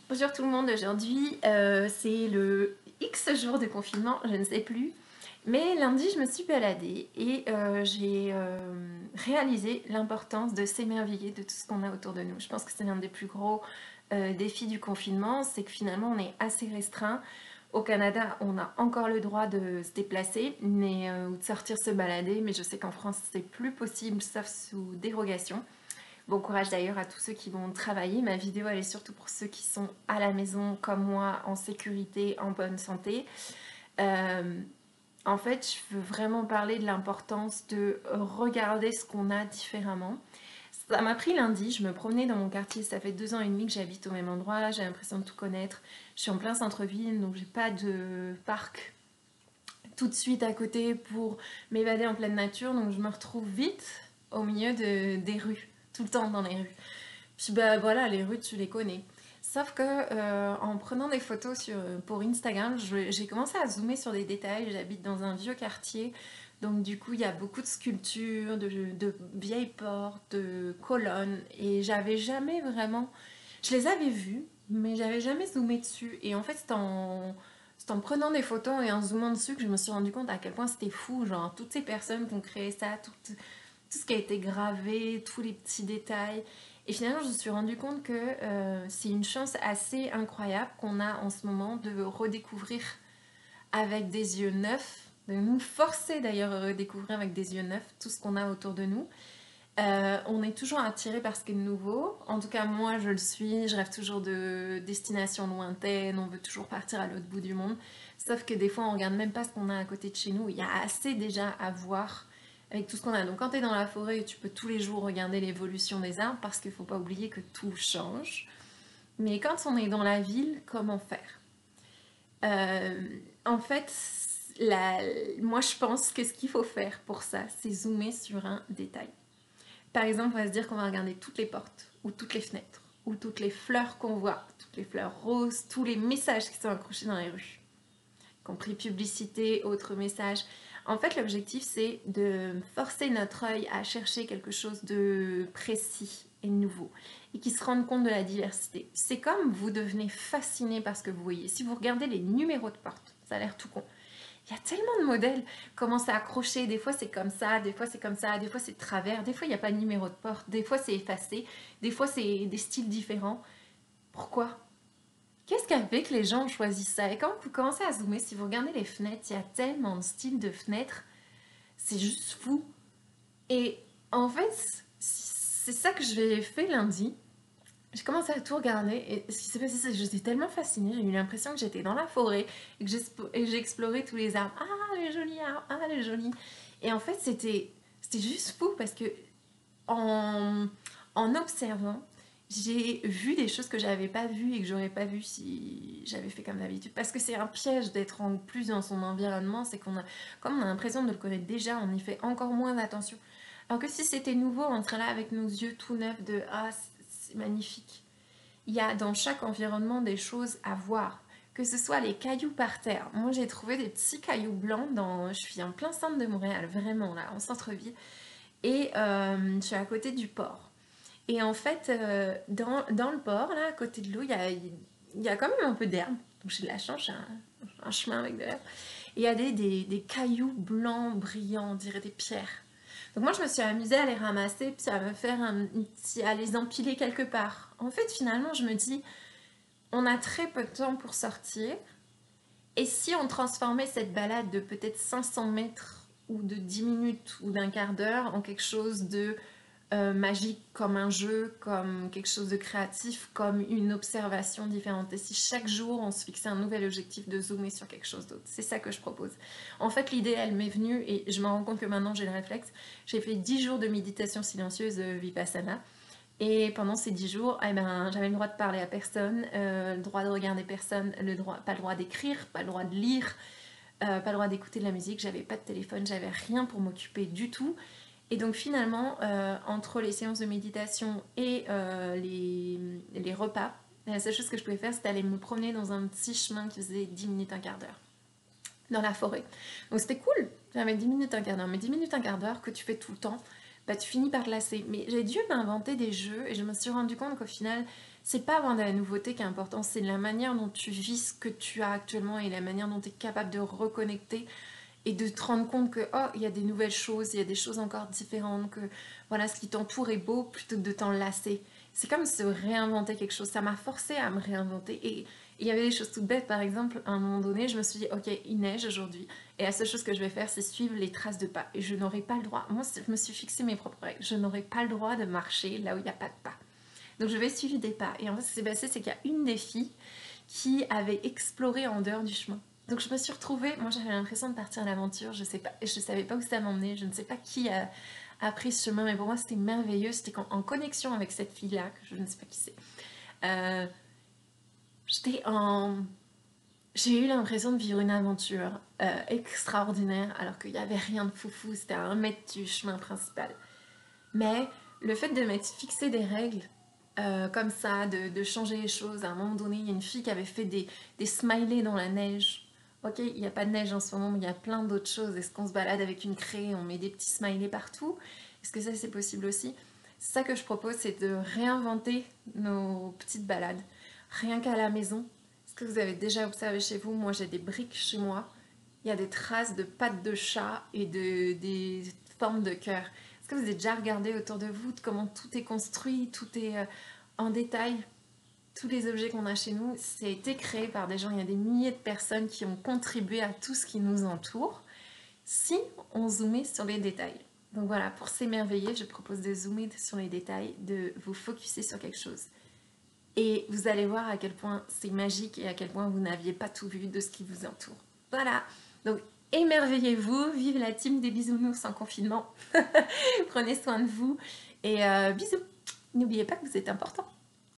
Bonjour tout le monde, aujourd'hui c'est le X jour de confinement, je ne sais plus. Mais lundi je me suis baladée et j'ai réalisé l'importance de s'émerveiller de tout ce qu'on a autour de nous. Je pense que c'est l'un des plus gros défis du confinement, c'est que finalement on est assez restreint. Au Canada, on a encore le droit de se déplacer ou de sortir se balader, mais je sais qu'en France c'est plus possible sauf sous dérogation. Bon courage d'ailleurs à tous ceux qui vont travailler. Ma vidéo elle est surtout pour ceux qui sont à la maison comme moi, en sécurité, en bonne santé. Euh, En fait, je veux vraiment parler de l'importance de regarder ce qu'on a différemment. Ça m'a pris lundi, je me promenais dans mon quartier, ça fait 2 ans et demi que j'habite au même endroit, j'ai l'impression de tout connaître. Je suis en plein centre-ville, donc j'ai pas de parc tout de suite à côté pour m'évader en pleine nature, donc je me retrouve vite au milieu des rues, tout le temps dans les rues. Puis bah voilà, les rues tu les connais. Sauf que en prenant des photos pour Instagram, j'ai commencé à zoomer sur des détails. J'habite dans un vieux quartier, donc du coup il y a beaucoup de sculptures, de vieilles portes, de colonnes, et j'avais jamais vraiment... Je les avais vues, mais j'avais jamais zoomé dessus. Et en fait c'est en prenant des photos et en zoomant dessus que je me suis rendu compte à quel point c'était fou, genre toutes ces personnes qui ont créé ça, tout ce qui a été gravé, tous les petits détails. Et finalement, je me suis rendu compte que c'est une chance assez incroyable qu'on a en ce moment de redécouvrir avec des yeux neufs, de nous forcer d'ailleurs à redécouvrir avec des yeux neufs tout ce qu'on a autour de nous. On est toujours attiré par ce qui est nouveau. En tout cas, moi, je le suis. Je rêve toujours de destinations lointaines. On veut toujours partir à l'autre bout du monde. Sauf que des fois, on regarde même pas ce qu'on a à côté de chez nous. Il y a assez déjà à voir avec tout ce qu'on a. Donc, quand tu es dans la forêt, tu peux tous les jours regarder l'évolution des arbres parce qu'il ne faut pas oublier que tout change. Mais quand on est dans la ville, comment faire? Euh, En fait, la- moi, je pense que ce qu'il faut faire pour ça, c'est zoomer sur un détail. Par exemple, on va se dire qu'on va regarder toutes les portes, ou toutes les fenêtres, ou toutes les fleurs qu'on voit, toutes les fleurs roses, tous les messages qui sont accrochés dans les rues, y compris publicité, autres messages. En fait, l'objectif, c'est de forcer notre œil à chercher quelque chose de précis et nouveau, et qui se rende compte de la diversité. C'est comme vous devenez fasciné par ce que vous voyez. Si vous regardez les numéros de porte, ça a l'air tout con, il y a tellement de modèles, comment c'est accroché, des fois c'est comme ça, des fois c'est comme ça, des fois c'est de travers, des fois il n'y a pas de numéro de porte, des fois c'est effacé, des fois c'est des styles différents. Pourquoi? Qu'est-ce qui a fait que les gens ont choisi ça? Et quand vous commencez à zoomer, si vous regardez les fenêtres, il y a tellement de styles de fenêtres, c'est juste fou. Et en fait, c'est ça que j'ai fait lundi. J'ai commencé à tout regarder et ce qui s'est passé, c'est que j'étais tellement fascinée, j'ai eu l'impression que j'étais dans la forêt et que j'ai exploré tous les arbres. Ah, les jolis arbres, ah, les jolis. Et en fait, c'était juste fou parce que en, en observant, j'ai vu des choses que j'avais pas vues et que j'aurais pas vues si j'avais fait comme d'habitude. Parce que c'est un piège d'être en plus dans son environnement, c'est comme on a l'impression de le connaître déjà, on y fait encore moins attention. Alors que si c'était nouveau, on serait là avec nos yeux tout neufs de ah, c'est magnifique. Il y a dans chaque environnement des choses à voir. Que ce soit les cailloux par terre. Moi, j'ai trouvé des petits cailloux blancs je suis en plein centre de Montréal, vraiment là, en centre-ville. Et je suis à côté du port. Et en fait, dans le port, là, à côté de l'eau, il y a quand même un peu d'herbe. Donc j'ai de la chance, j'ai un chemin avec de l'herbe. Et il y a des cailloux blancs, brillants, on dirait des pierres. Donc moi, je me suis amusée à les ramasser, puis à me faire à les empiler quelque part. En fait, finalement, je me dis, on a très peu de temps pour sortir. Et si on transformait cette balade de peut-être 500 mètres ou de 10 minutes ou d'un quart d'heure en quelque chose de magique, comme un jeu, comme quelque chose de créatif, comme une observation différente. Et si chaque jour on se fixait un nouvel objectif de zoomer sur quelque chose d'autre, c'est ça que je propose. En fait, l'idée, elle m'est venue et je me rends compte que maintenant j'ai le réflexe. J'ai fait 10 jours de méditation silencieuse Vipassana. Et pendant ces 10 jours, eh ben, j'avais le droit de parler à personne, le droit de regarder personne, pas le droit d'écrire, pas le droit de lire, pas le droit d'écouter de la musique, j'avais pas de téléphone, j'avais rien pour m'occuper du tout. Et donc finalement, entre les séances de méditation et les repas, la seule chose que je pouvais faire, c'était aller me promener dans un petit chemin qui faisait 10 minutes, un quart d'heure, dans la forêt. Donc c'était cool, j'avais 10 minutes, un quart d'heure, mais 10 minutes, un quart d'heure que tu fais tout le temps, bah, tu finis par te lasser. Mais j'ai dû m'inventer des jeux et je me suis rendu compte qu'au final, c'est pas avoir de la nouveauté qui est important, c'est la manière dont tu vis ce que tu as actuellement et la manière dont tu es capable de reconnecter et de te rendre compte que oh, il y a des nouvelles choses, il y a des choses encore différentes, que voilà, ce qui t'entoure est beau plutôt que de t'en lasser. C'est comme se réinventer quelque chose. Ça m'a forcé à me réinventer. Et il y avait des choses toutes bêtes. Par exemple, à un moment donné, je me suis dit, ok, il neige aujourd'hui. Et la seule chose que je vais faire, c'est suivre les traces de pas. Et je n'aurai pas le droit. Moi, je me suis fixé mes propres règles. Je n'aurai pas le droit de marcher là où il n'y a pas de pas. Donc, je vais suivre des pas. Et en fait, ce qui s'est passé, c'est qu'il y a une des filles qui avait exploré en dehors du chemin. Donc je me suis retrouvée, moi j'avais l'impression de partir à l'aventure, je savais pas où ça m'emmenait, je ne sais pas qui a pris ce chemin, mais pour moi c'était merveilleux, c'était en connexion avec cette fille-là, que je ne sais pas qui c'est. Euh, j'étais en... J'ai eu l'impression de vivre une aventure extraordinaire, alors qu'il n'y avait rien de foufou, c'était à 1 mètre du chemin principal. Mais le fait de m'être fixé des règles, comme ça, de changer les choses, à un moment donné, il y a une fille qui avait fait des smileys dans la neige. Ok, il n'y a pas de neige en ce moment, mais il y a plein d'autres choses. Est-ce qu'on se balade avec une craie, on met des petits smileys partout? Est-ce que ça c'est possible aussi? C'est ça que je propose, c'est de réinventer nos petites balades, rien qu'à la maison. Est-ce que vous avez déjà observé chez vous? Moi j'ai des briques chez moi, il y a des traces de pattes de chat et des formes de cœur. Est-ce que vous avez déjà regardé autour de vous comment tout est construit, tout est en détail? Tous les objets qu'on a chez nous, ça a été créé par des gens. Il y a des milliers de personnes qui ont contribué à tout ce qui nous entoure. Si on zoomait sur les détails. Donc voilà, pour s'émerveiller, je propose de zoomer sur les détails, de vous focuser sur quelque chose. Et vous allez voir à quel point c'est magique et à quel point vous n'aviez pas tout vu de ce qui vous entoure. Voilà, donc émerveillez-vous, vive la team des bisounours en confinement. Prenez soin de vous et bisous. N'oubliez pas que vous êtes important.